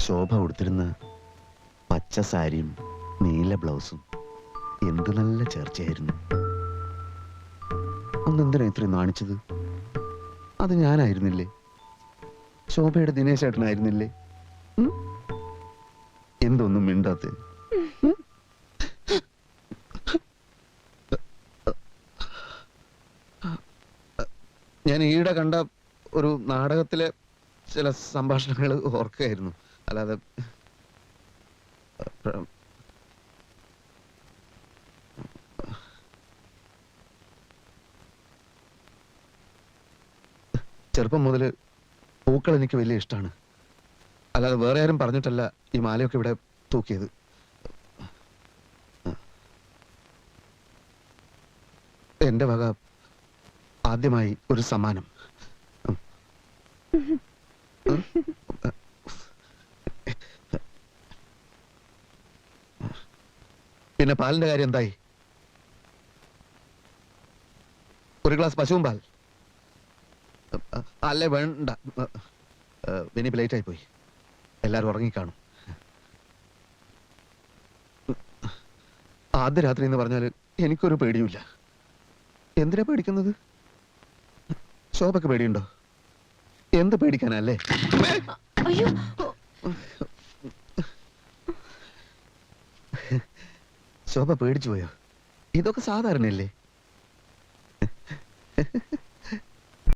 ശോഭ ഉടുത്തിരുന്ന പച്ച സാരിയും നീല ബ്ലൗസും എന്ത് നല്ല ചേർച്ചയായിരുന്നു. അന്നെന്തിനാ ഇത്രയും നാണിച്ചത്? അത് ഞാനായിരുന്നില്ലേ? ശോഭയുടെ ദിനേശേട്ടനായിരുന്നില്ലേ? എന്തൊന്നും മിണ്ടാത്ത? ഞാൻ ഈയിടെ കണ്ട ഒരു നാടകത്തിലെ ചില സംഭാഷണങ്ങൾ ഓർക്കുകയായിരുന്നു. അല്ലാതെ ചെറുപ്പം മുതൽ പൂക്കൾ എനിക്ക് വലിയ ഇഷ്ടമാണ്. അല്ലാതെ വേറെ ആരും പറഞ്ഞിട്ടല്ല ഈ മാലയൊക്കെ ഇവിടെ തൂക്കിയത്. എന്റെ വക ആദ്യമായി ഒരു സമ്മാനം. പിന്നെ പാലിന്റെ കാര്യം എന്തായി? ഒരു ഗ്ലാസ് പശുവും പാൽ? അല്ലേ വേണ്ട, ഇനിയിപ്പോ ലേറ്റ് ആയി പോയി. എല്ലാരും ഉറങ്ങിക്കാണും. ആദ്യ രാത്രി എന്ന് പറഞ്ഞാല് എനിക്കൊരു പേടിയുമില്ല. എന്തിനാ പേടിക്കുന്നത്? ശോഭക്ക് പേടിയുണ്ടോ? എന്ത് പേടിക്കാനല്ലേ? ശോഭ പേടിച്ചു പോയോ? ഇതൊക്കെ സാധാരണയല്ലേ?